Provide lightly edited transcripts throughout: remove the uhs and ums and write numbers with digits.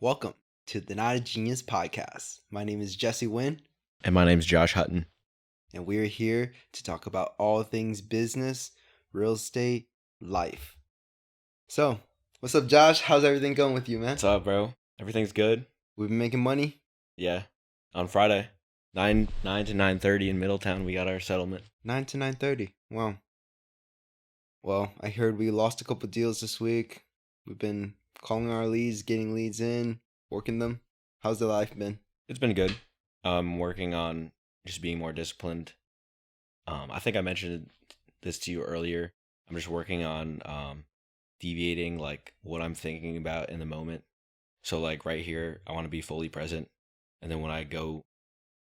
Welcome to the Not a Genius podcast. My name is Jesse Wynn, And my name's Josh Hutton. and we're here to talk about all things business, real estate, life. So, what's up, Josh? How's everything going with you, man? What's up, bro? Everything's good? We've been making money? Yeah. On Friday, 9 to 9:30 in Middletown, we got our settlement. 9 to 9:30. Wow. Well, I heard we lost a couple deals this week. We've been calling our leads, getting leads in, working them. How's the life been? It's been good. I'm working on just being more disciplined. I think I mentioned this to you earlier. I'm just working on deviating like what I'm thinking about in the moment. So like right here, I want to be fully present. And then when I go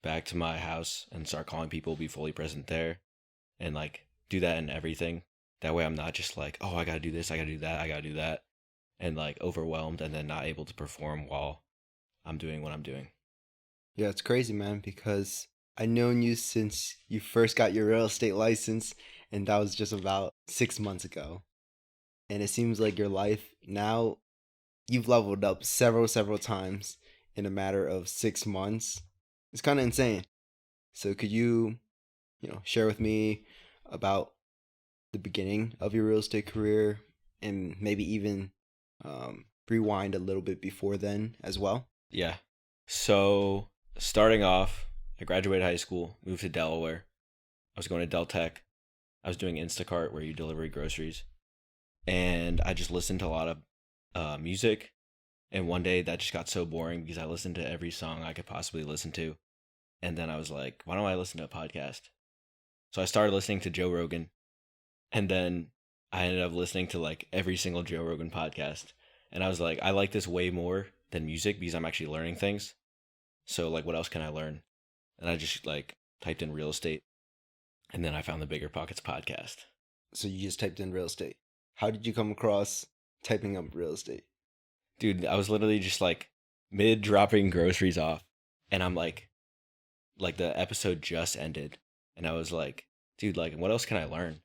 back to my house and start calling people, be fully present there and like do that in everything. That way I'm not just like, oh, I got to do this, I got to do that, I got to do that. And like overwhelmed and then not able to perform while I'm doing what I'm doing. Yeah, it's crazy, man, because I've known you since you first got your real estate license, and that was just about 6 months ago. And it seems like your life now, you've leveled up several times in a matter of 6 months. It's kind of insane. So could you, share with me about the beginning of your real estate career and maybe even rewind a little bit before then as well? Yeah. So starting off, I graduated high school, moved to Delaware. I was going to Del Tech. I was doing Instacart where you deliver groceries. And I just listened to a lot of music. And one day that just got so boring because I listened to every song I could possibly listen to. And then I was like, why don't I listen to a podcast? So I started listening to Joe Rogan. And then I ended up listening to like every single Joe Rogan podcast. And I was like, I like this way more than music because I'm actually learning things. So like, what else can I learn? And I just like typed in real estate. And then I found the Bigger Pockets podcast. So you just typed in real estate. How did you come across typing up real estate? Dude, I was literally just like mid dropping groceries off. And I'm like the episode just ended. And I was like, dude, like, what else can I learn?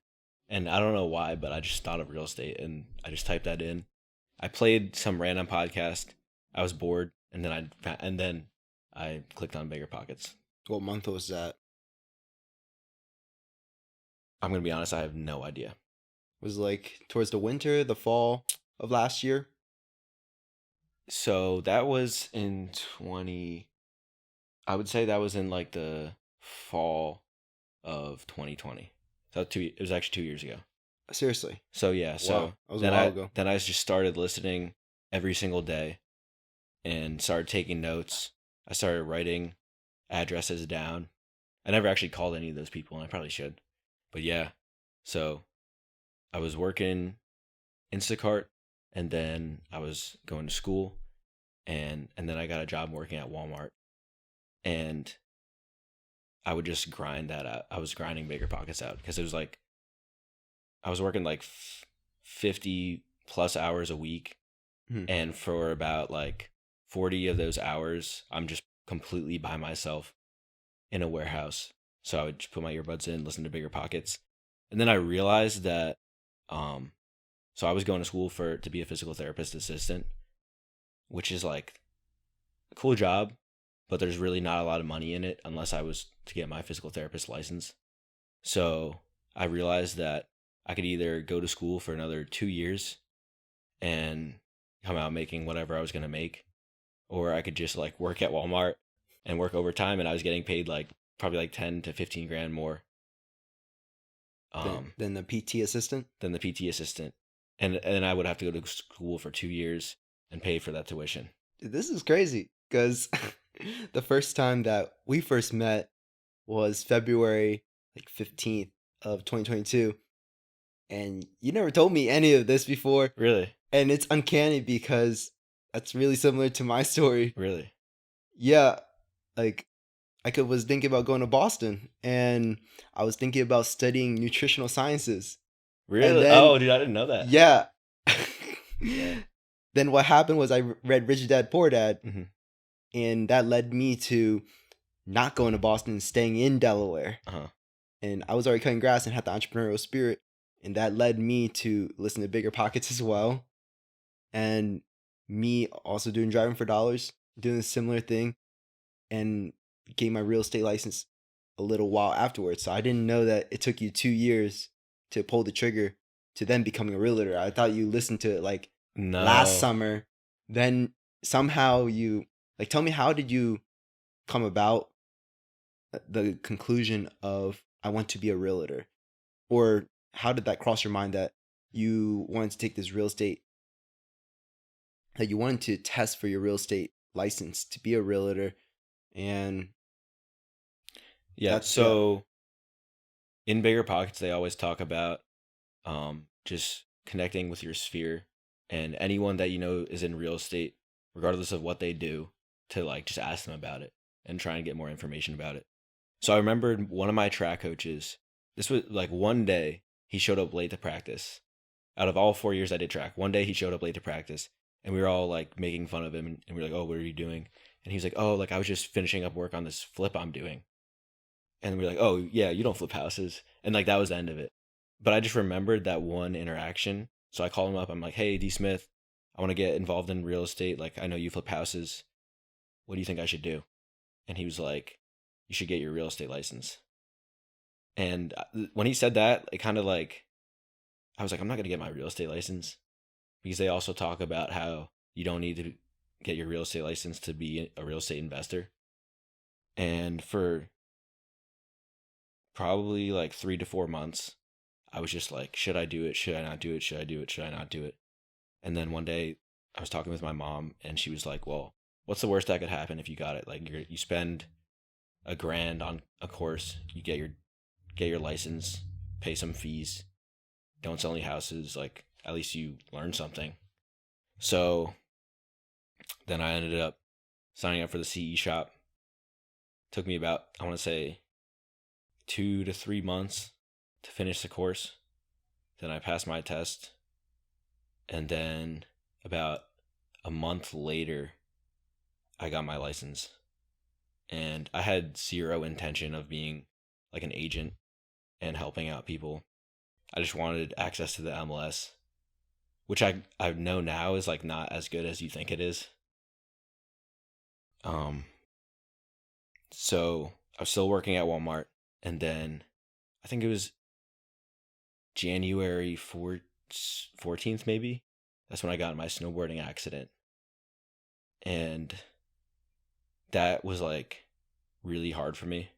And I don't know why, but I just thought of real estate and I just typed that in. I played some random podcast. I was bored. And then I clicked on Bigger Pockets. What month was that? I'm going to be honest, I have no idea. Was it like towards the winter, the fall of last year? So that was in I would say that was in like the fall of 2020. So it was actually 2 years ago. Seriously? So yeah, so Wow, that was a while ago. then I just started listening every single day and started taking notes. I started writing addresses down. I never actually called any of those people, and I probably should. But yeah, so I was working Instacart, and then I was going to school, and then I got a job working at Walmart, and I would just grind that out. I was grinding Bigger Pockets out because it was like I was working like 50 plus hours a week, and for about like 40 of those hours, I'm just completely by myself in a warehouse. So I would just put my earbuds in, listen to Bigger Pockets. And then I realized that so I was going to school to be a physical therapist assistant, which is like a cool job, but there's really not a lot of money in it unless I was to get my physical therapist license. So I realized that I could either go to school for another 2 years and come out making whatever I was going to make, or I could just like work at Walmart and work overtime, and I was getting paid like probably like 10 to 15 grand more Then the PT assistant? than the PT assistant. And then I would have to go to school for 2 years and pay for that tuition. Dude, this is crazy because the first time that we first met was February like 15th of 2022. And you never told me any of this before. Really? And it's uncanny because that's really similar to my story. Really? Yeah, like was thinking about going to Boston, and I was thinking about studying nutritional sciences. Really? then- Oh, dude, I didn't know that. Yeah. Yeah. Then what happened was I read Rich Dad Poor Dad, Mhm. and that led me to not going to Boston and staying in Delaware. Uh-huh. And I was already cutting grass and had the entrepreneurial spirit, and that led me to listen to Bigger Pockets as well. And me also doing driving for dollars, doing a similar thing, and getting my real estate license a little while afterwards. So I didn't know that it took you 2 years to pull the trigger to then becoming a realtor. I thought you listened to it like last No. summer. Then somehow you like tell me, how did you come about the conclusion of I want to be a realtor? Or how did that cross your mind that you wanted to take this real estate, that you wanted to test for your real estate license to be a realtor? And Yeah. that's, yeah. So in Bigger Pockets, they always talk about just connecting with your sphere and anyone that you know is in real estate, regardless of what they do, to like just ask them about it and try and get more information about it. So I remembered one of my track coaches. This was like one day he showed up late to practice. Out of all 4 years I did track, one day he showed up late to practice, and we were all like making fun of him, and we were like, "Oh, what are you doing?" And he was like, "Oh, like I was just finishing up work on this flip I'm doing." And we were like, "Oh yeah, you don't flip houses," and like that was the end of it. But I just remembered that one interaction, so I called him up. I'm like, "Hey, D Smith, I want to get involved in real estate. Like I know you flip houses. What do you think I should do?" And he was like, "You should get your real estate license." And when he said that, it kind of like I was like, "I'm not gonna get my real estate license," because they also talk about how you don't need to get your real estate license to be a real estate investor. And for probably like 3 to 4 months, I was just like, should I do it? Should I not do it? Should I do it? Should I not do it? And then one day I was talking with my mom, and she was like, well, what's the worst that could happen if you got it? Like you spend $1,000 on a course, you get your license, pay some fees, don't sell any houses, like at least you learn something. So then I ended up signing up for the CE shop. Took me about, I want to say, 2 to 3 months to finish the course. Then I passed my test. And then about a month later, I got my license. And I had zero intention of being like an agent and helping out people. I just wanted access to the MLS, which I know now is like not as good as you think it is. Um, so I was still working at Walmart, and then I think it was January 14th, maybe. That's when I got in my snowboarding accident. And that was like really hard for me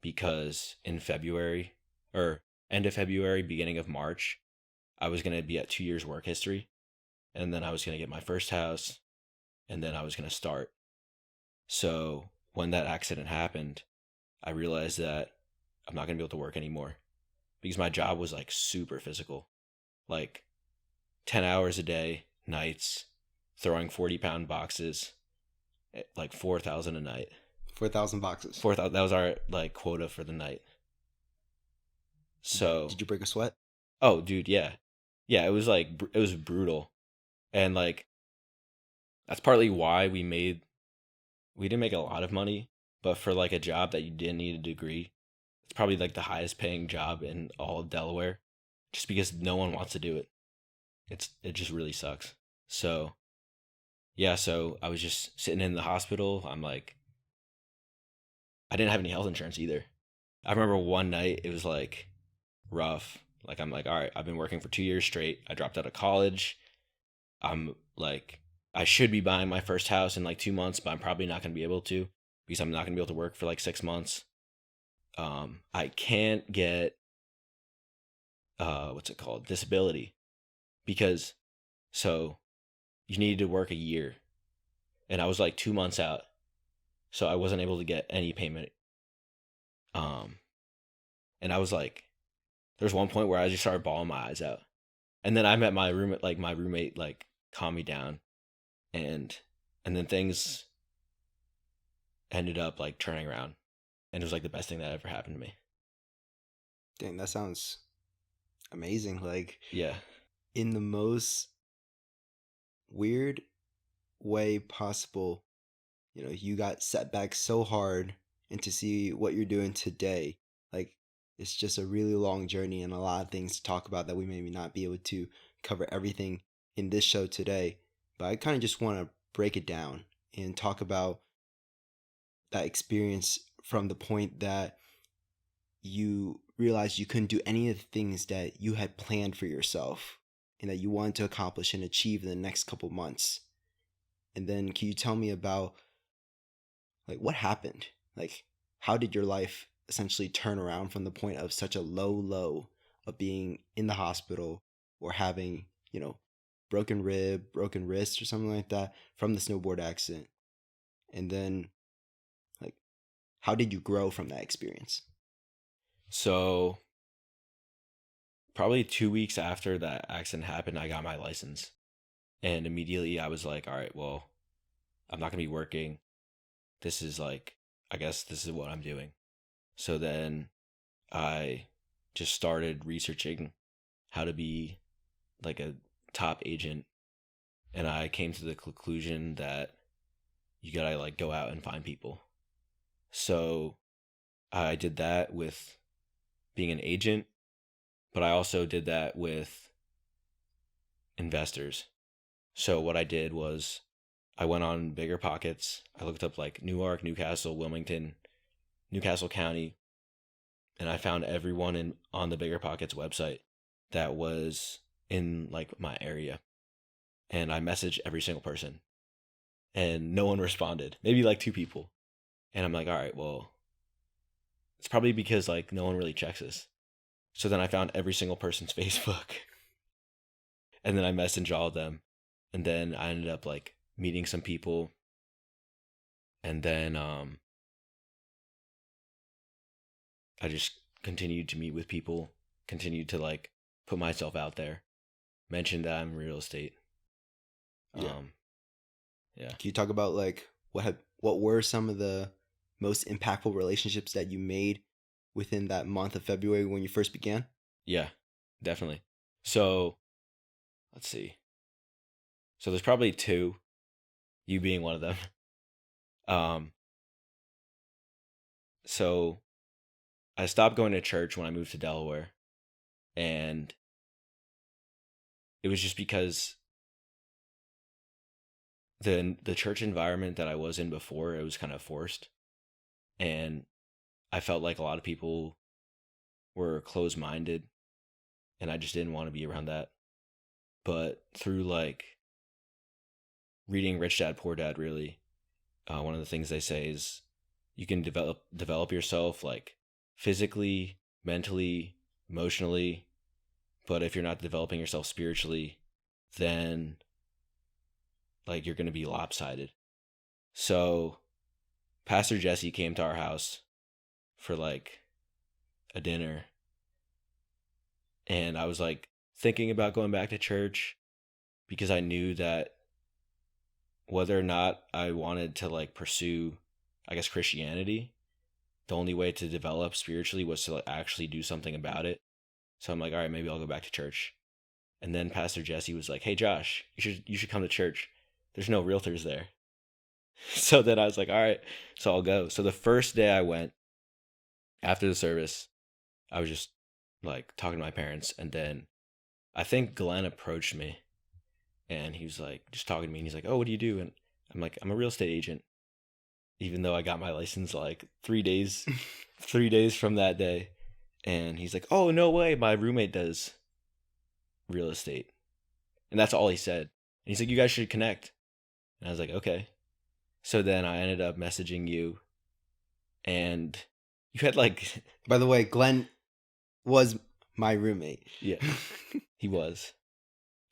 because in February, or end of February, beginning of March, I was going to be at 2 years work history. And then I was going to get my first house, and then I was going to start. So when that accident happened, I realized that I'm not going to be able to work anymore because my job was like super physical, like 10 hours a day, nights, throwing 40-pound boxes, like 4,000 a night. 4,000 boxes. 4,000, that was our like quota for the night. So, Did you break a sweat? oh, dude, yeah. Yeah, it was like, it was brutal. And like, that's partly why we didn't make a lot of money, but for like a job that you didn't need a degree, it's probably like the highest paying job in all of Delaware, just because no one wants to do it. It just really sucks. So yeah, so I was just sitting in the hospital. I'm like, I didn't have any health insurance either. I remember one night it was like rough. Like I'm like, all right, I've been working for 2 years straight. I dropped out of college. I'm like, I should be buying my first house in like 2 months, but I'm probably not going to be able to because I'm not going to be able to work for like 6 months. I can't get what's it called, disability, because so you needed to work a year, and I was like 2 months out, so I wasn't able to get any payment. Um, and I was like, there was one point where I just started bawling my eyes out, and then I met my roommate. Like my roommate, like calmed me down, and then things ended up like turning around, and it was like the best thing that ever happened to me. Dang, that sounds amazing. Like, Yeah, in the most weird way possible, you got set back so hard, and to see what you're doing today, like, it's just a really long journey and a lot of things to talk about that we maybe not be able to cover everything in this show today. but I kind of just want to break it down and talk about that experience from the point that you realized you couldn't do any of the things that you had planned for yourself and that you wanted to accomplish and achieve in the next couple months. And then can you tell me about like what happened? Like how did your life essentially turn around from the point of such a low of being in the hospital or having, broken rib, broken wrist or something like that from the snowboard accident? And then like how did you grow from that experience? So probably 2 weeks after that accident happened, I got my license. And immediately I was like, all right, well, I'm not going to be working. This is like, I guess this is what I'm doing. So then I just started researching how to be like a top agent. And I came to the conclusion that you gotta like go out and find people. So I did that with being an agent, but I also did that with investors. So what I did was I went on Bigger Pockets. I looked up like Newark, Newcastle, Wilmington, Newcastle County, and I found everyone on the Bigger Pockets website that was in like my area. And I messaged every single person and no one responded. Maybe like 2 people. And I'm like, all right, well, it's probably because like no one really checks this. So then I found every single person's Facebook and then I messaged all of them. And then I ended up like meeting some people. And then I just continued to meet with people, continued to like put myself out there, mentioned that I'm in real estate. Yeah. Yeah. Can you talk about like what were some of the most impactful relationships that you made within that month of February when you first began? Yeah, definitely. So let's see. So there's probably two, you being one of them. So I stopped going to church when I moved to Delaware, and it was just because the church environment that I was in before, it was kind of forced, and I felt like a lot of people were closed-minded, and I just didn't want to be around that. But through like reading Rich Dad Poor Dad, really, one of the things they say is you can develop yourself like physically, mentally, emotionally, but if you're not developing yourself spiritually, then like you're going to be lopsided. So Pastor Jesse came to our house for like a dinner, and I was like thinking about going back to church because I knew that whether or not I wanted to like pursue, I guess, Christianity, the only way to develop spiritually was to like actually do something about it. So I'm like, all right, maybe I'll go back to church. And then Pastor Jesse was like, hey Josh, you should come to church. There's no realtors there. So then I was like, all right, so I'll go. So the first day I went, after the service, I was just like talking to my parents, and then I think Glenn approached me, and he was like just talking to me, and he's like, oh, what do you do? And I'm like, I'm a real estate agent, even though I got my license like 3 days 3 days from that day. And he's like, oh, no way, my roommate does real estate. And that's all he said. And he's like, you guys should connect. And I was like, okay. So then I ended up messaging you, and you had like By the way, Glenn was my roommate. yeah, he was.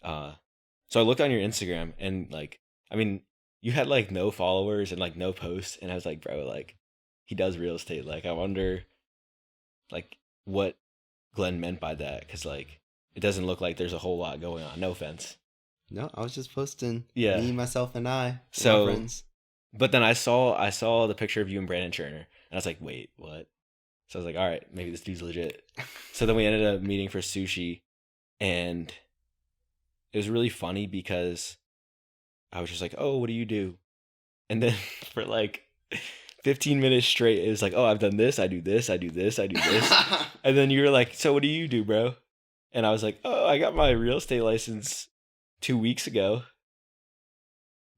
So I looked on your Instagram, and like, I mean, you had like no followers and like no posts, and I was like, bro, like he does real estate. Like I wonder like what Glenn meant by that, because like it doesn't look like there's a whole lot going on. No offense. No, I was just posting Yeah. me, myself, and I. So, my friends. But then I saw the picture of you and Brandon Turner, and I was like, wait, what? So I was like, all right, maybe this dude's legit. So then we ended up meeting for sushi, and it was really funny because I was just like, oh, what do you do? And then for like 15 minutes straight, it was like, oh, I've done this, I do this, I do this, I do this. And then you were like, so what do you do, bro? And I was like, oh, I got my real estate license 2 weeks ago.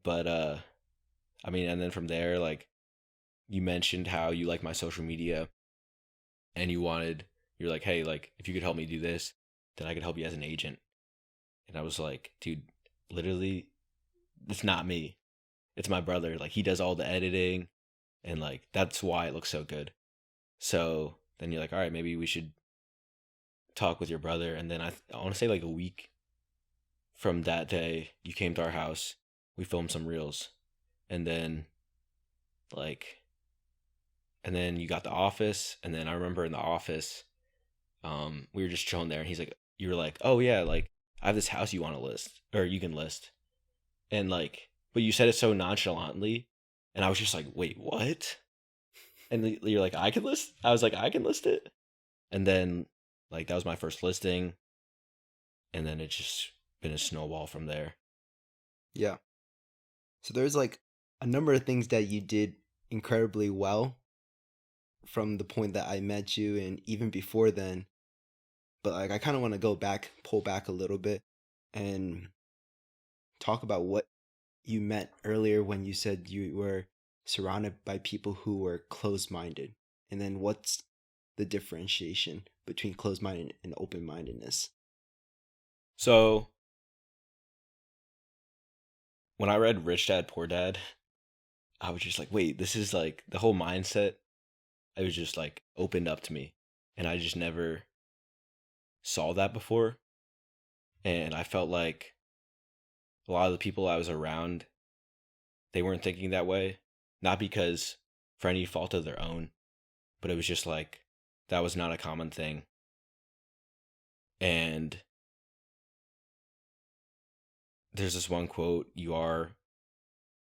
But I mean, and then from there, like you mentioned how you like my social media and you're like, hey, like if you could help me do this, then I could help you as an agent. And I was like, dude, literally, it's not me. It's my brother. Like he does all the editing and like that's why it looks so good. So then you're like, all right, maybe we should talk with your brother. And then I want to say like a week from that day, you came to our house. We filmed some reels, and then like, and then you got the office. And then I remember in the office, we were just chilling there, and you were like, oh yeah, like I have this house you want to list, or you can list, and like, but you said it so nonchalantly, and I was just like, wait, what? And you're like, I can list. I was like, I can list it, and then like that was my first listing, and then it's just been a snowball from there. Yeah. So there's like a number of things that you did incredibly well from the point that I met you and even before then. But like I kind of want to go back, pull back a little bit and talk about what you meant earlier when you said you were surrounded by people who were closed-minded. And then what's the differentiation between closed-minded and open-mindedness? So when I read Rich Dad Poor Dad, I was just like, wait, this is like the whole mindset. It was just like opened up to me, and I just never saw that before. And I felt like a lot of the people I was around, they weren't thinking that way, not because for any fault of their own, but it was just like that was not a common thing. And there's this one quote: "You are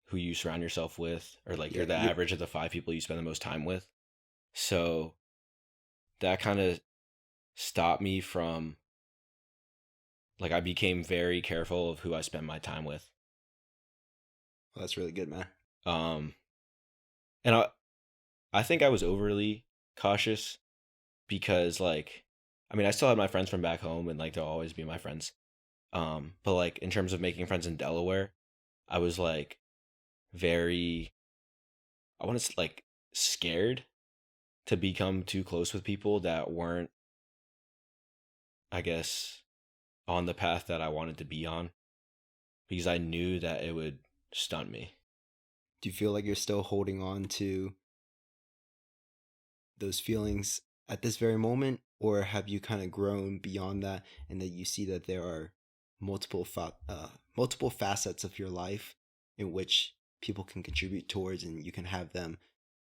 who you surround yourself with," or like you're Yeah, the average of the 5 people you spend the most time with. So that kind of stopped me from, like, I became very careful of who I spend my time with. well, that's really good, man. Um, and I think I was overly cautious because, like, I mean, I still had my friends from back home, and like they'll always be my friends. But like in terms of making friends in Delaware, I was like very, I want to like scared to become too close with people that weren't, I guess, on the path that I wanted to be on, because I knew that it would stunt me. Do you feel like you're still holding on to those feelings at this very moment, or have you kind of grown beyond that, and that you see that there are multiple facets of your life in which people can contribute towards, and you can have them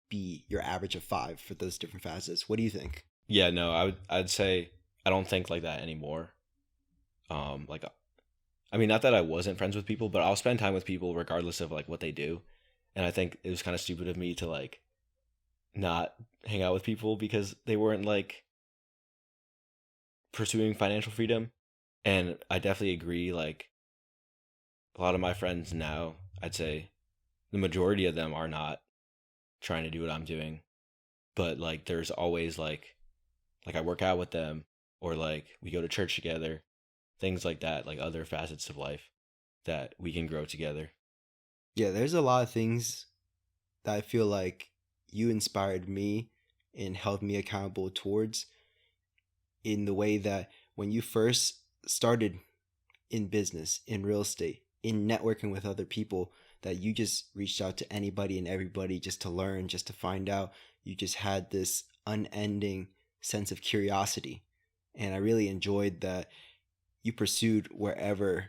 be your average of five for those different facets? What do you think? Yeah, no, I'd say I don't think like that anymore. Like, I mean, not that I wasn't friends with people, but I'll spend time with people regardless of like what they do. And I think it was kind of stupid of me to like not hang out with people because they weren't like pursuing financial freedom. And I definitely agree. Like a lot of my friends now, I'd say the majority of them are not trying to do what I'm doing. But like there's always like I work out with them, or like we go to church together, things like that, like other facets of life that we can grow together. Yeah, there's a lot of things that I feel like you inspired me and held me accountable towards, in the way that when you first started in business, in real estate, in networking with other people, that you just reached out to anybody and everybody just to learn, just to find out. You just had this unending sense of curiosity. And I really enjoyed that you pursued wherever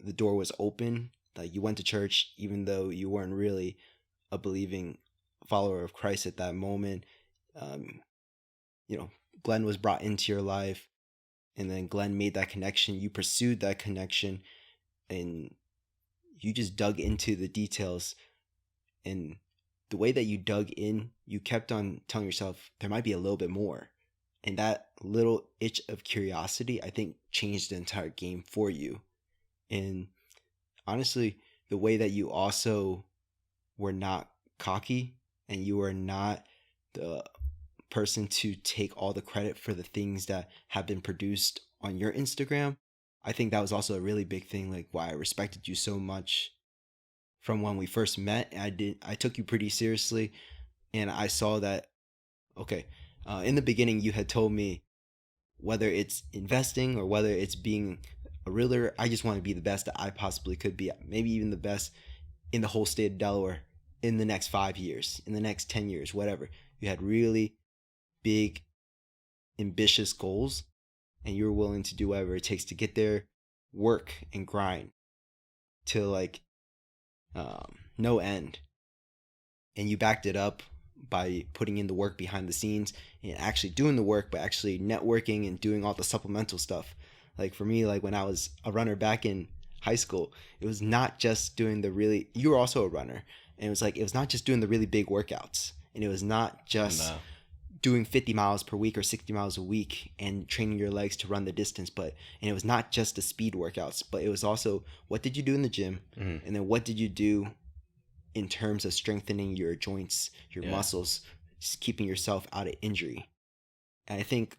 the door was open. Like you went to church even though you weren't really a believing follower of Christ at that moment. Um, you know, Glenn was brought into your life, and then Glenn made that connection. You pursued that connection, and you just dug into the details. And the way that you dug in, you kept on telling yourself there might be a little bit more. And that little itch of curiosity, I think, changed the entire game for you. And honestly, the way that you also were not cocky, and you were not the person to take all the credit for the things that have been produced on your Instagram. I think that was also a really big thing, like why I respected you so much from when we first met. I took you pretty seriously, and I saw that. Okay, in the beginning, you had told me whether it's investing or whether it's being a realtor, I just want to be the best that I possibly could be. Maybe even the best in the whole state of Delaware in the next 5 years, in the next 10 years, whatever. You had really big, ambitious goals, and you were willing to do whatever it takes to get there, work and grind to like no end. And you backed it up by putting in the work behind the scenes and actually doing the work, but actually networking and doing all the supplemental stuff. Like for me, like when I was a runner back in high school, it was not just doing the really, you were also a runner, and it was like, it was not just doing the really big workouts, and it was not just No. doing 50 miles per week or 60 miles a week and training your legs to run the distance, and it was not just the speed workouts, but it was also, what did you do in the gym? Mm-hmm. And then what did you do in terms of strengthening your joints, your muscles, just keeping yourself out of injury? And I think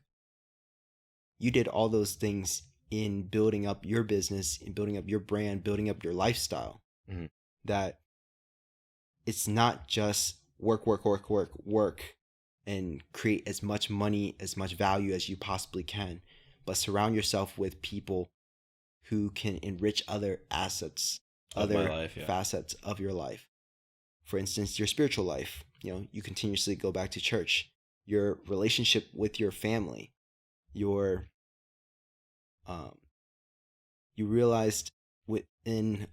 you did all those things in building up your business, in building up your brand, building up your lifestyle. Mm-hmm. That it's not just work, and create as much money, as much value as you possibly can, but surround yourself with people who can enrich other assets, other life, facets of your life. For instance, your spiritual life. You continuously go back to church. Your relationship with your family. Your you realized within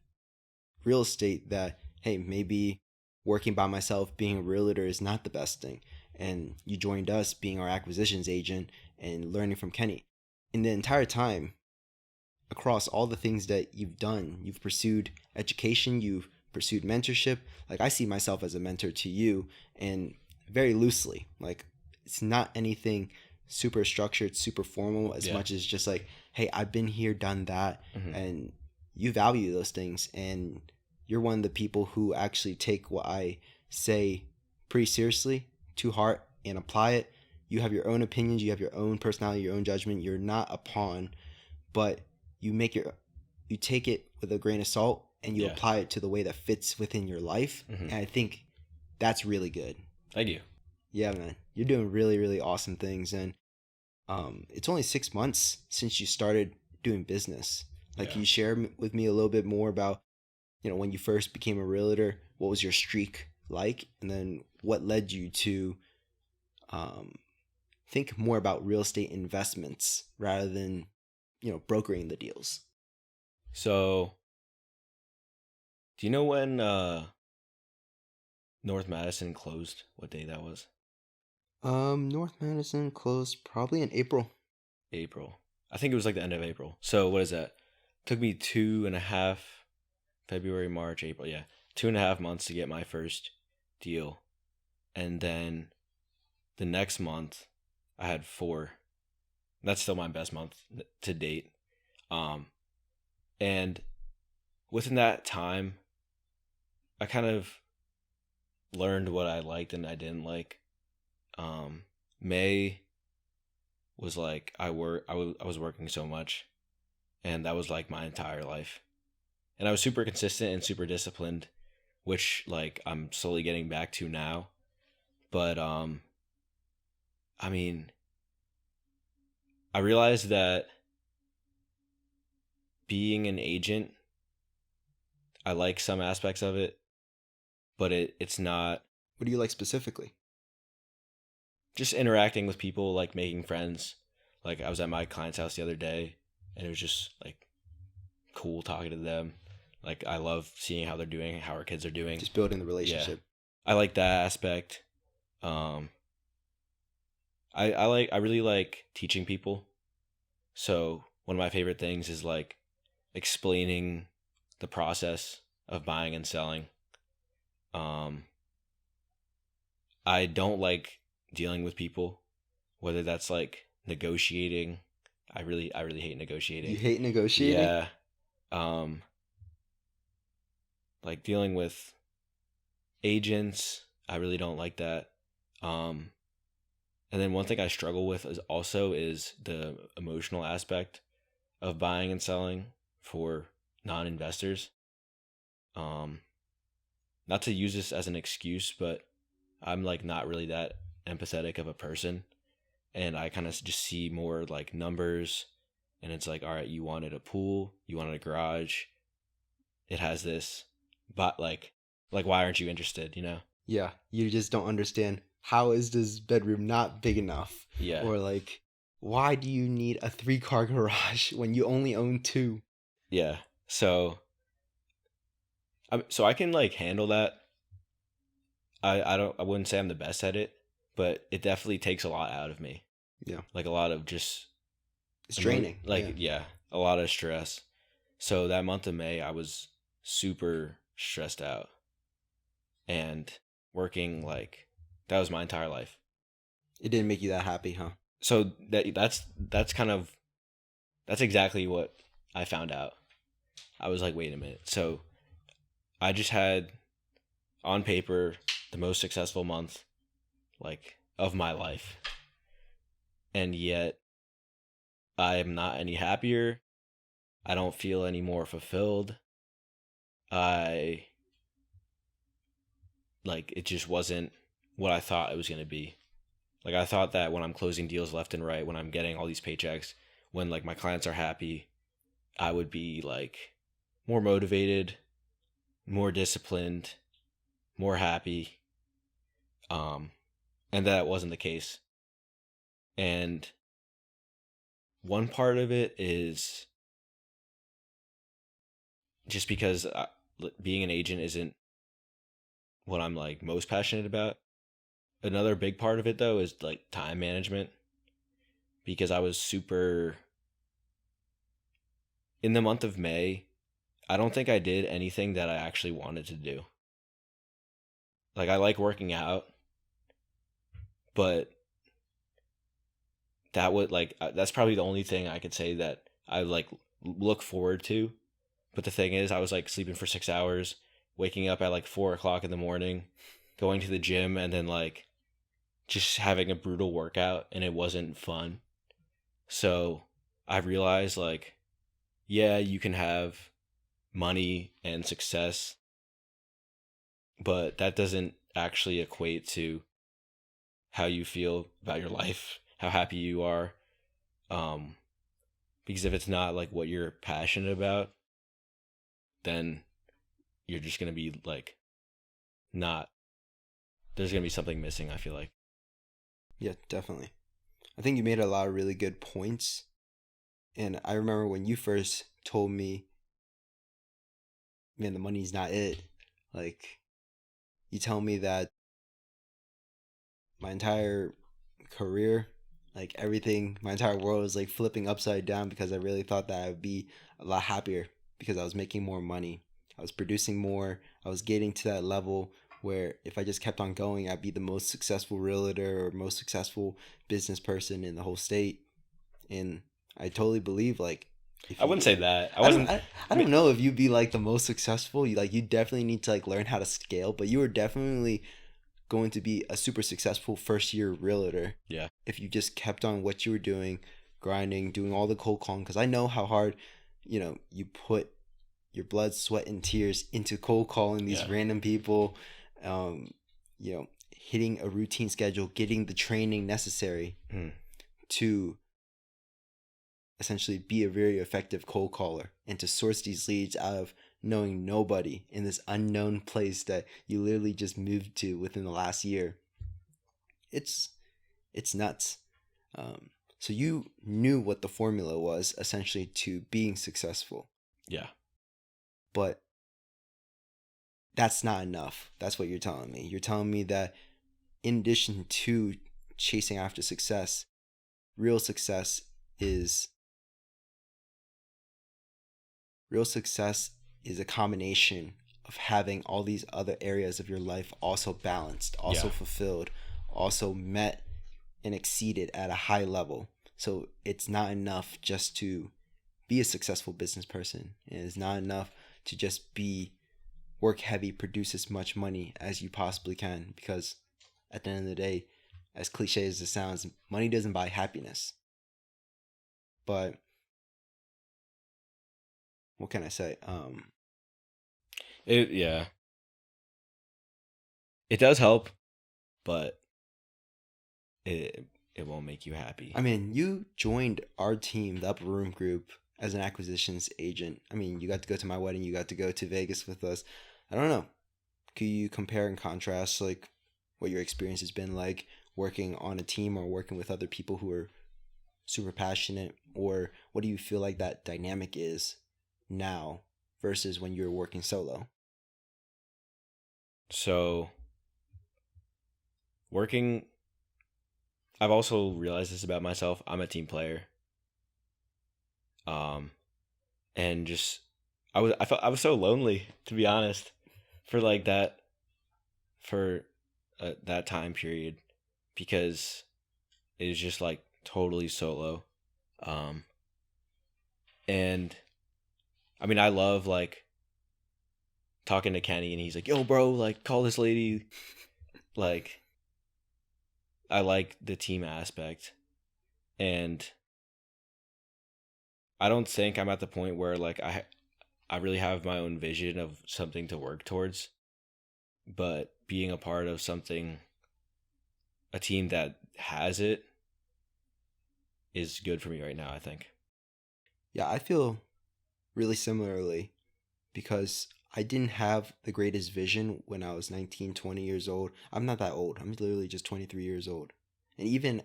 real estate that, hey, maybe working by myself, being a realtor is not the best thing. And you joined us being our acquisitions agent and learning from Kenny. In the entire time, across all the things that you've done, you've pursued education, you've pursued mentorship. Like I see myself as a mentor to you, and very loosely. Like it's not anything super structured, super formal, as much as just like, hey, I've been here, done that, and you value those things, and you're one of the people who actually take what I say pretty seriously, to heart, and apply it. You have your own opinions, you have your own personality, your own judgment. You're not a pawn, but you take it with a grain of salt, and you apply it to the way that fits within your life. And I think that's really good. Thank you. Yeah, man, you're doing really, really awesome things. And it's only 6 months since you started doing business. Like, can you share with me a little bit more about, when you first became a realtor, what was your streak like? And then what led you to think more about real estate investments rather than, brokering the deals? So, do you know when North Madison closed? What day that was? North Madison closed probably in April. April. I think it was like the end of April. So what is that? Took me 2.5, February, March, April. Yeah, 2.5 months to get my first deal, and then the next month I had 4. That's still my best month to date. And within that time, I kind of learned what I liked and I didn't like. May was like I was working so much, and that was like my entire life. And I was super consistent and super disciplined, which like I'm slowly getting back to now. But I mean, I realized that being an agent, I like some aspects of it, but it's not. What do you like specifically? Just interacting with people, like making friends. Like I was at my client's house the other day, and it was just like cool talking to them. Like I love seeing how they're doing, how our kids are doing. Just building the relationship. Yeah. I like that aspect. I really like teaching people. So one of my favorite things is like explaining the process of buying and selling. I don't like dealing with people, whether that's like negotiating. I really hate negotiating. You hate negotiating? Yeah. Like dealing with agents, I really don't like that. And then one thing I struggle with is the emotional aspect of buying and selling for non-investors. not to use this as an excuse, but I'm like not really that empathetic of a person, and I kind of just see more like numbers, and it's like, all right, you wanted a pool, you wanted a garage, it has this, but like why aren't you interested? You know? Yeah, you just don't understand, how is this bedroom not big enough? Yeah, Or like, why do you need a 3-car garage when you only own 2? yeah. So so I can like handle that. I wouldn't say I'm the best at it, but it definitely takes a lot out of me. Yeah. Like a lot of just It's draining. like Yeah. yeah, a lot of stress. So that month of May, I was super stressed out and working like that was my entire life. It didn't make you that happy, huh? So that's kind of that's exactly what I found out. I was like, wait a minute. So I just had on paper the most successful month like of my life. And yet I am not any happier. I don't feel any more fulfilled. I like it just wasn't what I thought it was going to be. Like I thought that when I'm closing deals left and right, when I'm getting all these paychecks, when like my clients are happy, I would be like more motivated, more disciplined, more happy. Um and that wasn't the case. And one part of it is just because being an agent isn't what I'm like most passionate about. Another big part of it though is like time management because I was super in the month of May. I don't think I did anything that I actually wanted to do. Like I like working out, but that would like that's probably the only thing I could say that I like look forward to. But the thing is, I was like sleeping for 6 hours, waking up at like 4 o'clock in the morning, going to the gym, and then like just having a brutal workout, and it wasn't fun. So I realized like, yeah, you can have money and success, but that doesn't actually equate to how you feel about your life, how happy you are. Um, because if it's not like what you're passionate about, then you're just gonna be like not. There's gonna be something missing. I feel like. Yeah, definitely. I think you made a lot of really good points. And I remember when you first told me, man, the money's not it. Like, you tell me that my entire career, like everything, my entire world was like flipping upside down because I really thought that I would be a lot happier because I was making more money. I was producing more. I was getting to that level where if I just kept on going, I'd be the most successful realtor or most successful business person in the whole state. And I totally believe like if I you wouldn't say that. I I don't wasn't. I don't know if you'd be like the most successful. You definitely need to like learn how to scale, but you were definitely going to be a super successful first year realtor Yeah. if you just kept on what you were doing, grinding, doing all the cold calling. Because I know how hard, you put your blood, sweat, and tears into cold calling these Yeah. random people, um, hitting a routine schedule, getting the training necessary Mm. to essentially be a very effective cold caller and to source these leads out of knowing nobody in this unknown place that you literally just moved to within the last year. It's it's nuts. So you knew what the formula was essentially to being successful, Yeah. but that's not enough. That's what you're telling me. You're telling me that in addition to chasing after success, real success is real success is a combination of having all these other areas of your life also balanced, also Yeah. fulfilled, also met and exceeded at a high level. So it's not enough just to be a successful business person. And it's not enough to just be work heavy, produce as much money as you possibly can. Because at the end of the day, as cliche as it sounds, money doesn't buy happiness. But what can I say? Yeah. It does help, but it won't make you happy. I mean, you joined our team, the Upper Room Group, as an acquisitions agent. I mean, you got to go to my wedding. You got to go to Vegas with us. I don't know. Could you compare and contrast like what your experience has been like working on a team or working with other people who are super passionate, or what do you feel like that dynamic is now versus when you were working solo? So working, I've also realized this about myself. I'm a team player. Um, and just I felt I was so lonely, to be honest, for like that for that time period, because it was just like totally solo. Um, and I mean, I love like talking to Kenny, and he's like, "Yo, bro, like call this lady." Like, I like the team aspect, and I don't think I'm at the point where like I really have my own vision of something to work towards, but being a part of something, a team that has it, is good for me right now, I think. Yeah, I feel really similarly because I didn't have the greatest vision when I was 19, 20 years old. I'm not that old. I'm literally just 23 years old. And even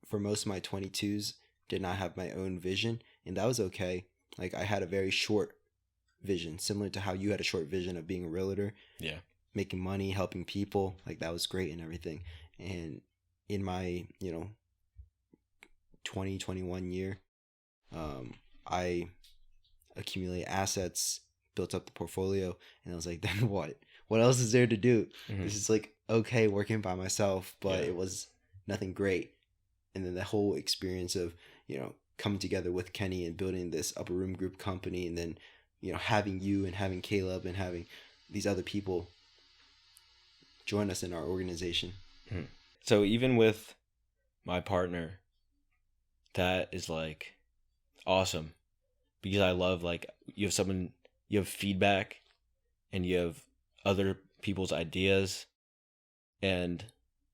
for most of my 22s, did not have my own vision, and that was okay. Like I had a very short vision, similar to how you had a short vision of being a realtor, Yeah. making money, helping people. Like that was great and everything. And in my, 2021 year, I accumulate assets, built up the portfolio, and I was like, then what? What else is there to do? Hmm. This is like okay working by myself, but Yeah. it was nothing great. And then the whole experience of, coming together with Kenny and building this Upper Room Group company, and then, having you and having Caleb and having these other people join us in our organization. Hmm. So even with my partner, that is like awesome, because I love like you have someone, you have feedback, and you have other people's ideas, and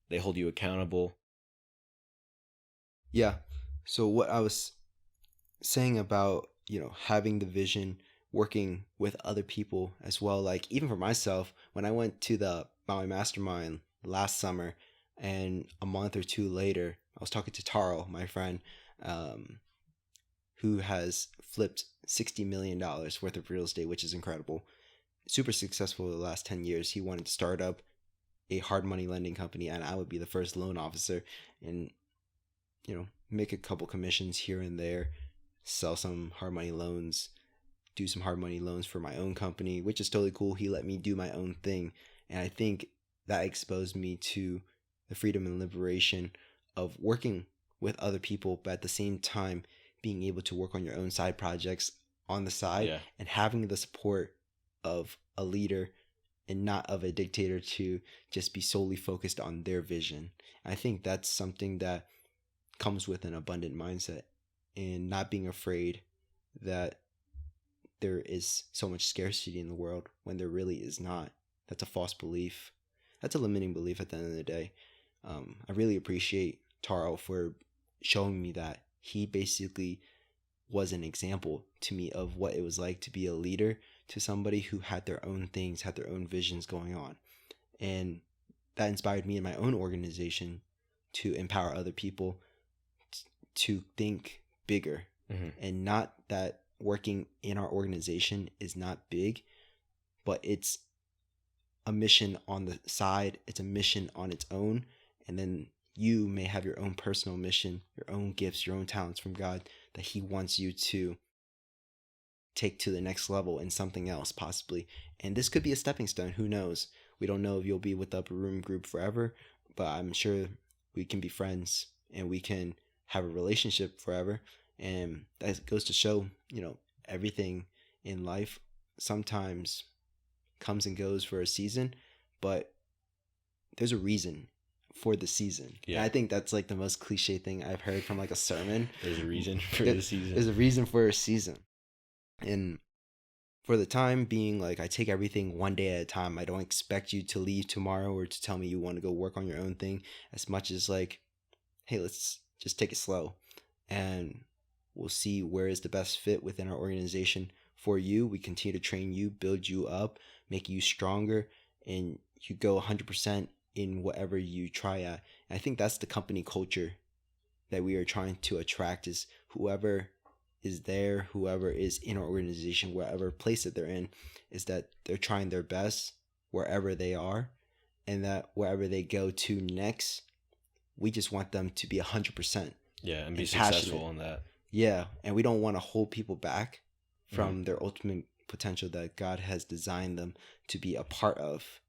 they hold you accountable. Yeah. So what I was saying about, having the vision, working with other people as well, like even for myself, when I went to the Maui Mastermind last summer, and a month or two later, I was talking to Taro, my friend, um, who has flipped $60 million worth of real estate, which is incredible. Super successful the last 10 years. He wanted to start up a hard money lending company, and I would be the first loan officer, and make a couple commissions here and there, sell some hard money loans, do some hard money loans for my own company, which is totally cool. He let me do my own thing. And I think that exposed me to the freedom and liberation of working with other people, but at the same time, being able to work on your own side projects on the side Yeah. and having the support of a leader and not of a dictator to just be solely focused on their vision. I think that's something that comes with an abundant mindset and not being afraid that there is so much scarcity in the world when there really is not. That's a false belief. That's a limiting belief at the end of the day. I really appreciate Taro for showing me that. He basically was an example to me of what it was like to be a leader to somebody who had their own things, had their own visions going on. And that inspired me in my own organization to empower other people to think bigger, Hmm. and not that working in our organization is not big, but it's a mission on the side, it's a mission on its own, and then you may have your own personal mission, your own gifts, your own talents from God that he wants you to take to the next level in something else possibly. And this could be a stepping stone, who knows. We don't know if you'll be with the Upper Room Group forever, but I'm sure we can be friends and we can have a relationship forever. And that goes to show, everything in life sometimes comes and goes for a season, but there's a reason for the season. And Yeah. I think that's like the most cliche thing I've heard from like a sermon. There's a reason for There- the season. There's a reason for a season. And for the time being, like I take everything one day at a time. I don't expect you to leave tomorrow or to tell me you want to go work on your own thing, as much as like, hey, let's just take it slow and we'll see where is the best fit within our organization for you. We continue to train you, build you up, make you stronger, and you go 100% in whatever you try at. And I think that's the company culture that we are trying to attract, is whoever is there, whoever is in our organization, whatever place that they're in, is that they're trying their best wherever they are, and that wherever they go to next, we just want them to be 100% Yeah, and be and successful passionate. in that. Yeah, and we don't want to hold people back Mhm. from their ultimate potential that God has designed them to be a part of.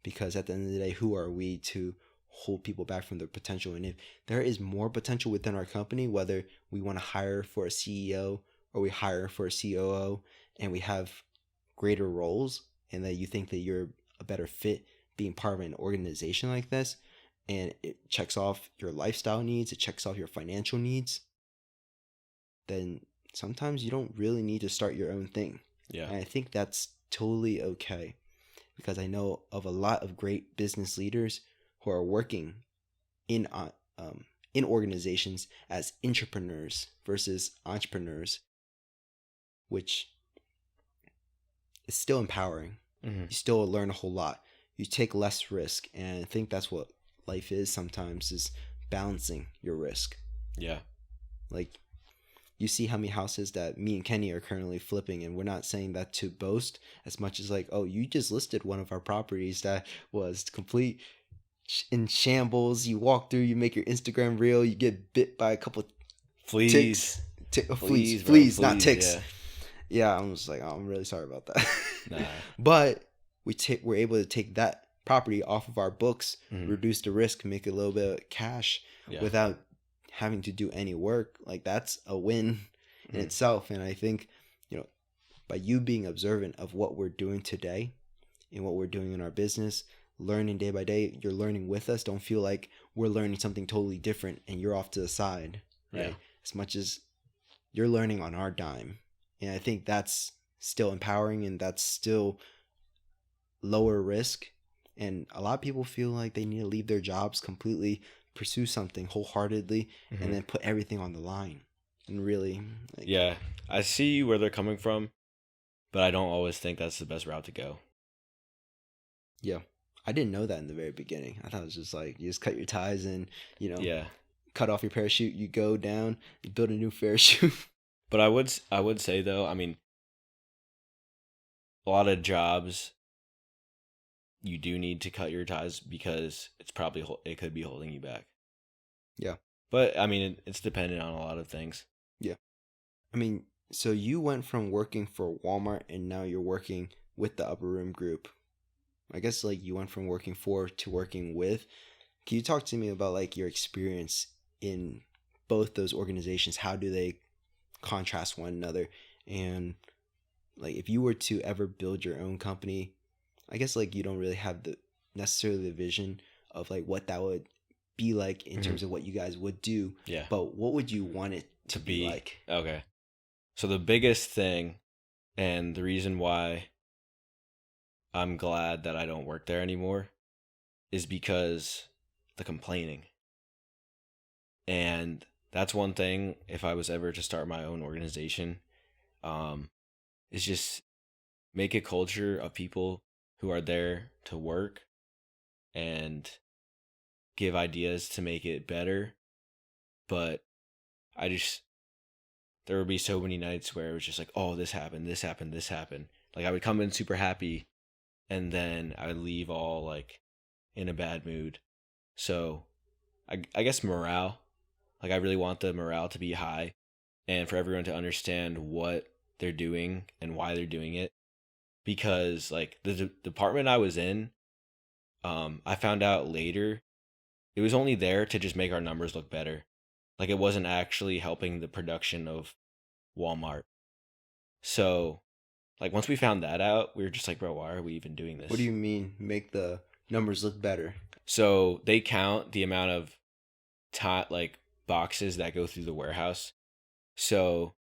Because at the end of the day, who are we to hold people back from their potential? And if there is more potential within our company, whether we want to hire for a CEO or we hire for a COO, and we have greater roles, and that you think that you're a better fit being part of an organization like this, and it checks off your lifestyle needs, it checks off your financial needs, then sometimes you don't really need to start your own thing. Yeah. And I think that's totally okay, because I know of a lot of great business leaders who are working in in organizations as entrepreneurs versus entrepreneurs, which is still empowering. Mm-hmm. You still learn a whole lot. You take less risk, and I think that's what life is sometimes, is balancing your risk. Yeah. Like, you see how many houses that me and Kenny are currently flipping, and we're not saying that to boast as much as like, oh, you just listed one of our properties that was complete in shambles. You walk through, you make your Instagram reel, you get bit by a couple Fleas. ticks, Fleas, bro. fleas, not Fleas, ticks. yeah. Yeah, I'm just like, oh, I'm really sorry about that. Nah. But we're able to take that property off of our books, Mhm. reduce the risk, make a little bit of cash Yeah. without having to do any work. Like, that's a win in Mhm. itself. And I think, by you being observant of what we're doing today and what we're doing in our business, learning day by day, you're learning with us. Don't feel like we're learning something totally different and you're off to the side, right? Yeah. As much as you're learning on our dime. And I think that's still empowering, and that's still lower risk. And a lot of people feel like they need to leave their jobs completely, pursue something wholeheartedly, Mhm. and then put everything on the line. And really, like, Yeah. I see where they're coming from, but I don't always think that's the best route to go. yeah, I didn't know that in the very beginning. I thought it was just like, you just cut your ties and, Yeah. cut off your parachute, you go down, you build a new parachute. But I would say though, I mean, a lot of jobs you do need to cut your ties because it could be holding you back. Yeah. But I mean, it's dependent on a lot of things. Yeah. I mean, so you went from working for Walmart and now you're working with the Upper Room Group. I guess like you went from working for to working with. Can you talk to me about like your experience in both those organizations? How do they contrast one another? And like, if you were to ever build your own company, I guess like you don't really have the necessarily the vision of like what that would be like in terms of what you guys would do. Yeah. But what would you want it to be like? Okay. So the biggest thing, and the reason why I'm glad that I don't work there anymore, is because the complaining. And that's one thing, if I was ever to start my own organization, is just make a culture of people who are there to work and give ideas to make it better. But there would be so many nights where it was just like, oh, this happened, this happened, this happened. Like, I would come in super happy, and then I would leave all like in a bad mood. So I guess morale, like I really want the morale to be high and for everyone to understand what they're doing and why they're doing it. Because like the department I was in, I found out later it was only there to just make our numbers look better. Like, it wasn't actually helping the production of Walmart. So like once we found that out, we were just like, bro, why are we even doing this? What do you mean make the numbers look better? So they count the amount of like boxes that go through the warehouse. So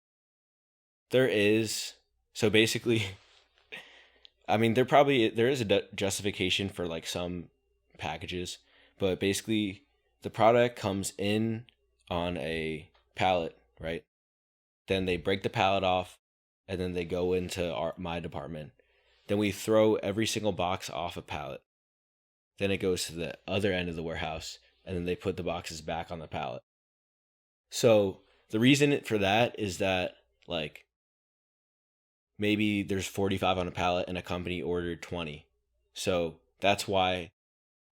there is, so basically I mean, there is a justification for like some packages, but basically the product comes in on a pallet, right? Then they break the pallet off, and then they go into my department. Then we throw every single box off a pallet. Then it goes to the other end of the warehouse, and then they put the boxes back on the pallet. So the reason for that is that like maybe there's 45 on a pallet and a company ordered 20. So that's why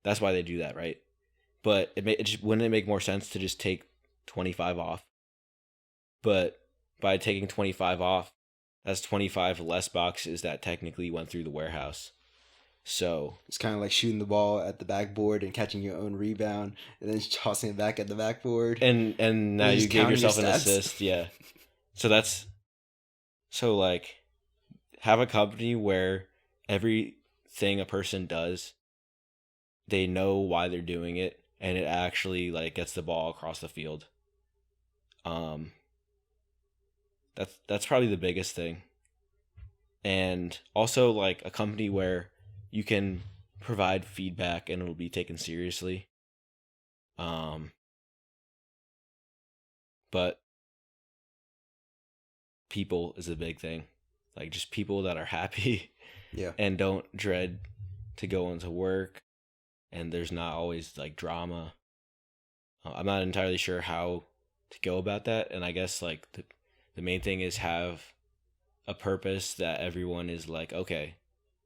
they do that, right? But wouldn't it make more sense to just take 25 off? But by taking 25 off, that's 25 less boxes that technically went through the warehouse. So It's kind of like shooting the ball at the backboard and catching your own rebound, and then tossing it back at the backboard. and now then you just gave counting your yourself an stats. assist, yeah. So like have a company where everything a person does, they know why they're doing it, and it actually like gets the ball across the field. Um, that's probably the biggest thing. And also like a company where you can provide feedback and it'll be taken seriously. Um, but people is a big thing. Like just people that are happy Yeah. and don't dread to go into work, and there's not always like drama. I'm not entirely sure how to go about that, and I guess like the main thing is have a purpose that everyone is like, okay,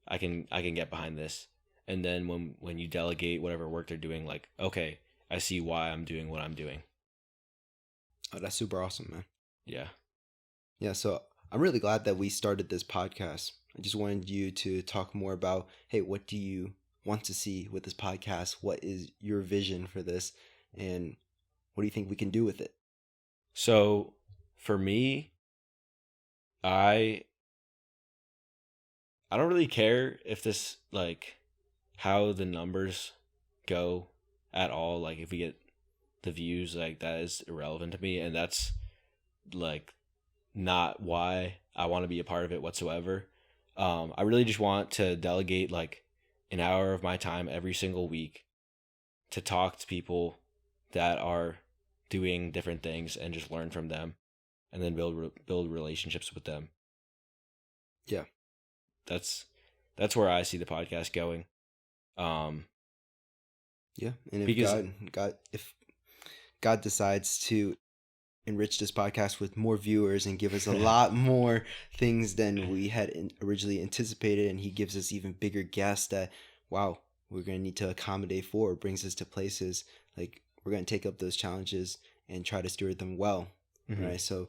I can get behind this. And then when you delegate whatever work they're doing, like, okay, I see why I'm doing what I'm doing. Oh, that's super awesome, man. Yeah. Yeah, so I'm really glad that we started this podcast. I just wanted you to talk more about, hey, what do you want to see with this podcast? What is your vision for this? And what do you think we can do with it? So for me, I I don't really care if this like how the numbers go at all. Like if we get the views, like that is irrelevant to me, and that's like not why I want to be a part of it whatsoever. I really just want to delegate like an hour of my time every single week to talk to people that are doing different things and just learn from them, and then build relationships with them. Yeah. That's where I see the podcast going. Um, Yeah. And if because if God decides to enrich this podcast with more viewers and give us a lot more things than we had originally anticipated, and he gives us even bigger guests that, wow, we're going to need to accommodate for, brings us to places, like we're going to take up those challenges and try to steward them well. mhm, Right. So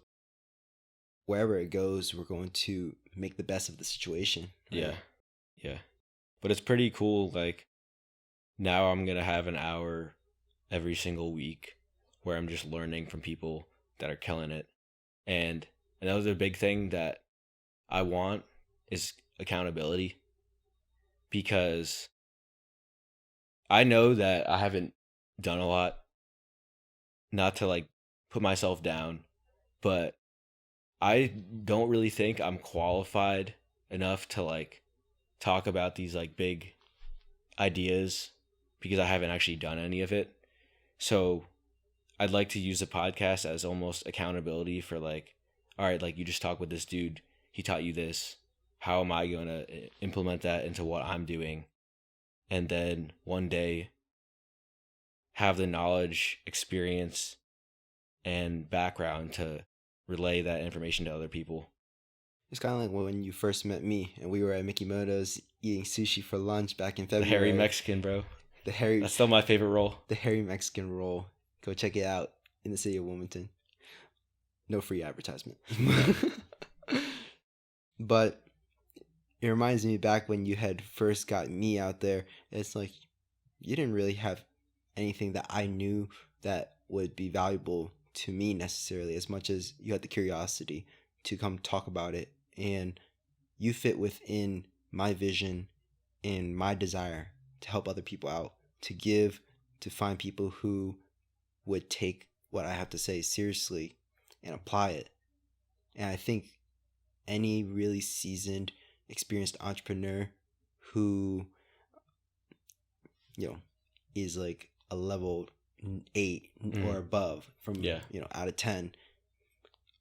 wherever it goes, we're going to make the best of the situation. Right? yeah, yeah. But it's pretty cool. Like now I'm gonna have an hour every single week where I'm just learning from people that are killing it. And another big thing that I want is accountability, because I know that I haven't done a lot, not to like put myself down, but I don't really think I'm qualified enough to like talk about these like big ideas because I haven't actually done any of it. So I'd like to use the podcast as almost accountability for like, all right, like you just talk with this dude, he taught you this. How am I going to implement that into what I'm doing? And then one day have the knowledge, experience, and background to relay that information to other people. It's kind of like when you first met me and we were at Mikimoto's eating sushi for lunch back in The February. hairy Mexican, bro. The That's still my favorite role. the hairy Mexican roll. Go check it out in the city of Wilmington. No free advertisement. But it reminds me back when you had first got me out there. It's like you didn't really have anything that I knew that would be valuable to me necessarily, as much as you had the curiosity to come talk about it. And you fit within my vision and my desire to help other people out, to give, to find people who would take what I have to say seriously and apply it. And I think any really seasoned experienced entrepreneur who, is like a level 8 or above from, out of 10.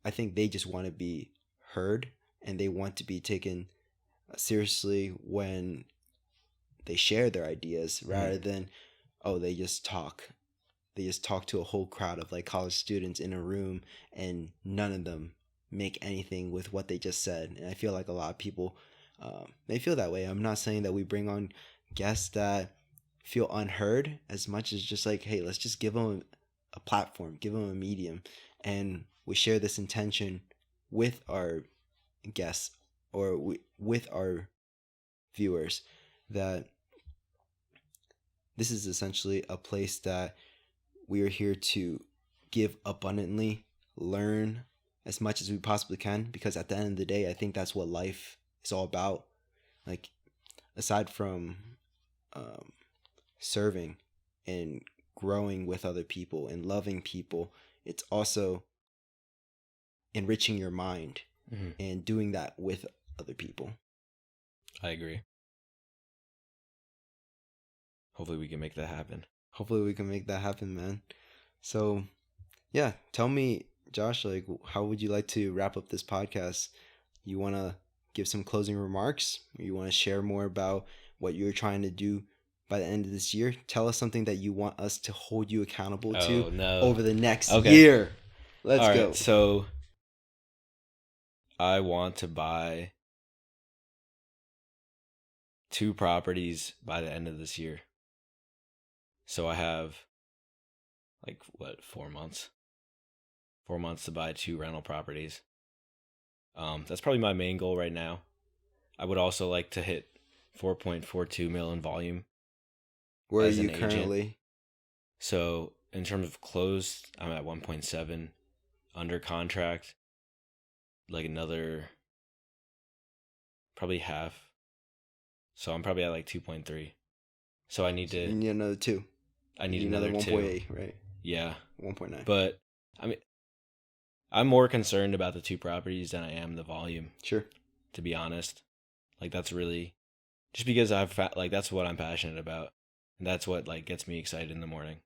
I think they just want to be heard and they want to be taken seriously when they share their ideas rather than, they just talk. They just talk to a whole crowd of like college students in a room and none of them make anything with what they just said. And I feel like a lot of people, they feel that way. I'm not saying that we bring on guests that feel unheard as much as just like, hey, let's just give them a platform, give them a medium. And we share this intention with our guests or with our viewers that this is essentially a place that we are here to give abundantly, learn as much as we possibly can, because at the end of the day, I think that's what life is all about. Like, aside from serving and growing with other people and loving people, it's also enriching your mind and doing that with other people. I agree. Hopefully we can make that happen. Hopefully we can make that happen, man. So, yeah, tell me, Josh, like, how would you like to wrap up this podcast? You want to give some closing remarks? You want to share more about what you're trying to do by the end of this year? Tell us something that you want us to hold you accountable to over the next year. Let's go. Right, so I want to buy 2 properties by the end of this year. So I have 4 months? 4 months to buy 2 rental properties. That's probably my main goal right now. I would also like to hit 4.42 mil in volume. Where are you currently? Agent. So in terms of closed, I'm at 1.7. Under contract, like another, probably half. So I'm probably at 2.3. So I need to... You need another 2. I need another 2. 1.8, right? Yeah. 1.9. But, I mean, I'm more concerned about the 2 properties than I am the volume. Sure. To be honest. That's really... Just because that's what I'm passionate about. And that's what, gets me excited in the morning.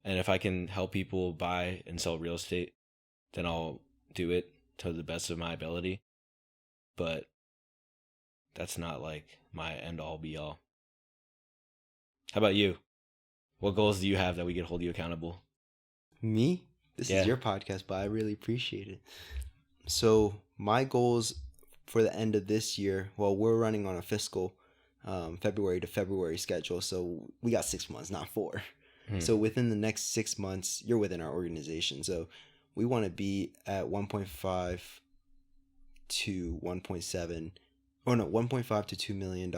And if I can help people buy and sell real estate, then I'll do it to the best of my ability. But that's not, my end-all, be-all. How about you? What goals do you have that we could hold you accountable? Me? This is your podcast, but I really appreciate it. So my goals for the end of this year, well, we're running on a fiscal February to February schedule, so we got 6 months, not 4. So within the next 6 months, you're within our organization. So we want to be at 1.5 to 1.7, or no, 1.5 to $2 million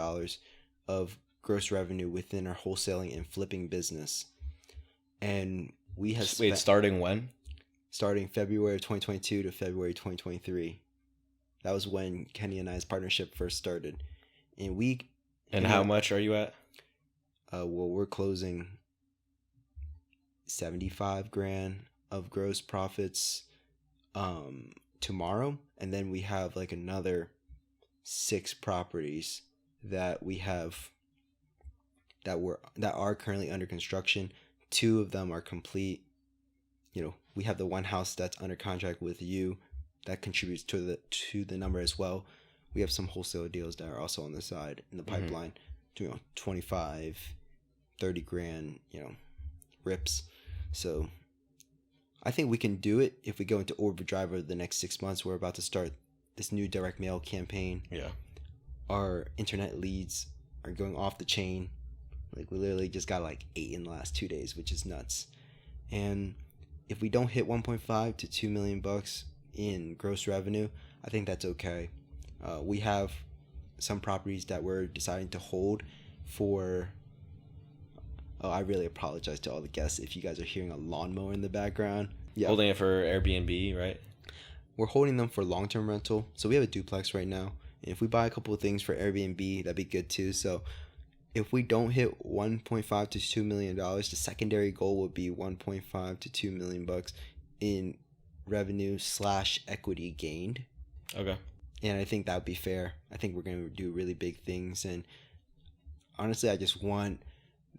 of gross revenue within our wholesaling and flipping business. And we have starting when? Starting February of 2022 to February 2023. That was when Kenny and I's partnership first started. And how much are you at? Well, we're closing 75 grand of gross profits tomorrow, and then we have another 6 properties that we have that are currently under construction. 2 of them are complete. We have the one house that's under contract with you that contributes to the number as well. We have some wholesale deals that are also on the side in the pipeline. 25, 30 grand, rips. So I think we can do it if we go into overdrive over the next 6 months. We're about to start this new direct mail campaign. Yeah. Our internet leads are going off the chain. We literally just got 8 in the last 2 days, which is nuts. And if we don't hit 1.5 to $2 million in gross revenue, I think that's okay. We have some properties that we're deciding to hold for... Oh, I really apologize to all the guests if you guys are hearing a lawnmower in the background. Yeah. Holding it for Airbnb, right? We're holding them for long-term rental. So we have a duplex right now. And if we buy a couple of things for Airbnb, that'd be good too. So if we don't hit 1.5 to $2 million, the secondary goal would be 1.5 to $2 million in revenue / equity gained. Okay. And I think that would be fair. I think we're going to do really big things. And honestly, I just want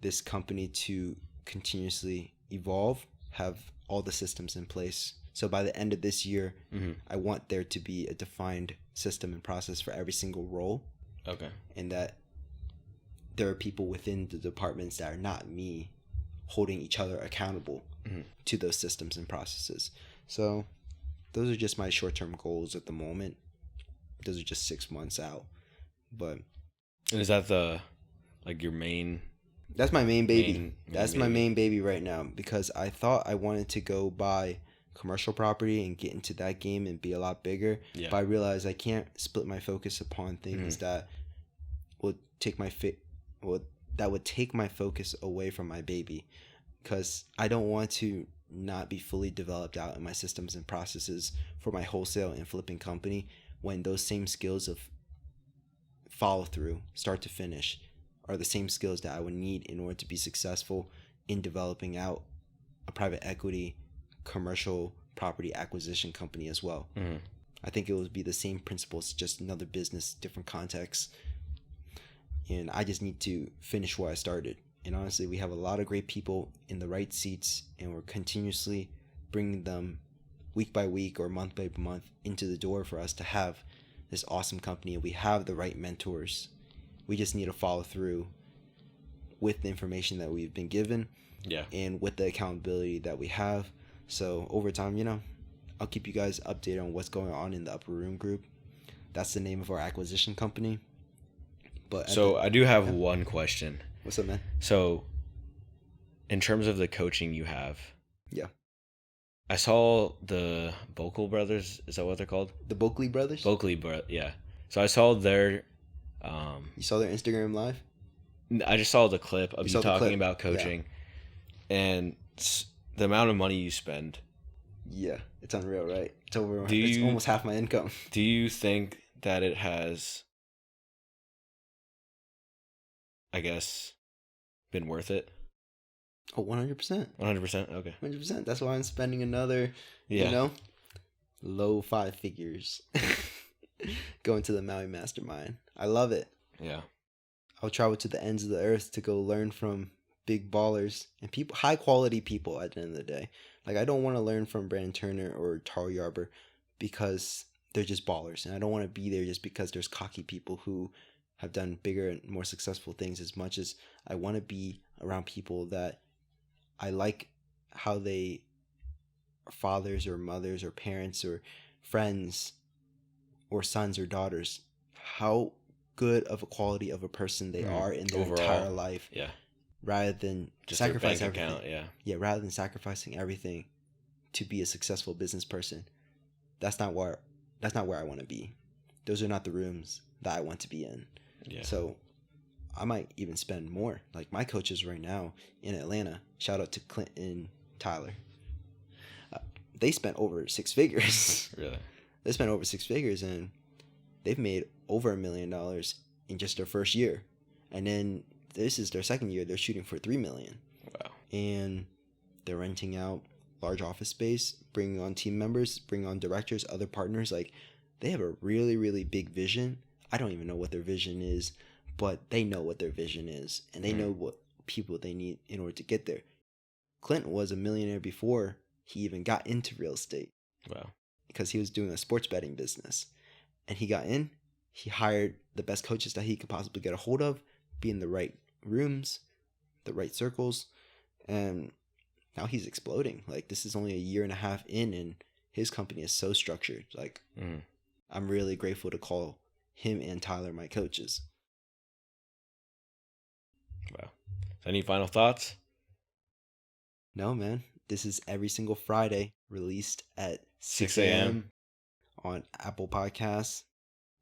this company to continuously evolve, have all the systems in place. So by the end of this year, I want there to be a defined system and process for every single role. Okay. And that there are people within the departments that are not me holding each other accountable to those systems and processes. So those are just my short-term goals at the moment. Those are just 6 months out. But And is that your main? That's my main baby. Main my baby. main baby right now, because I thought I wanted to go buy commercial property and get into that game and be a lot bigger. Yeah. But I realized I can't split my focus upon things that would take my focus away from my baby, because I don't want to not be fully developed out in my systems and processes for my wholesale and flipping company, when those same skills of follow through, start to finish, are the same skills that I would need in order to be successful in developing out a private equity commercial property acquisition company as well. I think it would be the same principles, just another business, different context. And I just need to finish where I started. And honestly, we have a lot of great people in the right seats, and we're continuously bringing them week by week or month by month into the door for us to have this awesome company. And we have the right mentors. We just need to follow through with the information that we've been given, and with the accountability that we have. So over time, I'll keep you guys updated on what's going on in the Upper Room Group. That's the name of our acquisition company. But I do have one question. What's up, man? So, in terms of the coaching you have, I saw the Bokel brothers. Is that what they're called? The Bokley brothers? Yeah. So I saw their... you saw their Instagram live? I just saw the clip of you talking about coaching. And the amount of money you spend. Yeah, it's unreal, right? It's almost half my income. Do you think that it has, I guess, been worth it? Oh, 100%. 100%? Okay. 100%. That's why I'm spending another, low 5 figures going to the Maui Mastermind. I love it. Yeah. I'll travel to the ends of the earth to go learn from big ballers and people, high quality people at the end of the day. Like, I don't want to learn from Brandon Turner or Taro Yarber because they're just ballers. And I don't want to be there just because there's cocky people who have done bigger and more successful things, as much as I want to be around people that I like how they are fathers or mothers or parents or friends or sons or daughters, how good of a quality of a person they are in their entire life. Yeah. Rather than just sacrifice everything. Account, yeah, rather than sacrificing everything to be a successful business person. That's not where I want to be. Those are not the rooms that I want to be in. Yeah. So I might even spend more. Like my coaches right now in Atlanta, shout out to Clint and Tyler. They spent over 6 figures. Really? They spent over 6 figures, and they've made over $1 million in just their first year. And then this is their second year. They're shooting for $3 million. Wow. And they're renting out large office space, bringing on team members, bringing on directors, other partners. Like, they have a really, really big vision. I don't even know what their vision is, but they know what their vision is, and they know what people they need in order to get there. Clint was a millionaire before he even got into real estate. Wow. Because he was doing a sports betting business. And he got in, he hired the best coaches that he could possibly get a hold of, be in the right rooms, the right circles, and now he's exploding. Like, this is only a year and a half in, and his company is so structured. Like, I'm really grateful to call him and Tyler my coaches. Wow. So any final thoughts? No, man. This is every single Friday, released at 6 a.m. on Apple Podcasts,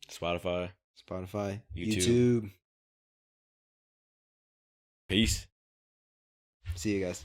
Spotify, YouTube. Peace. See you guys.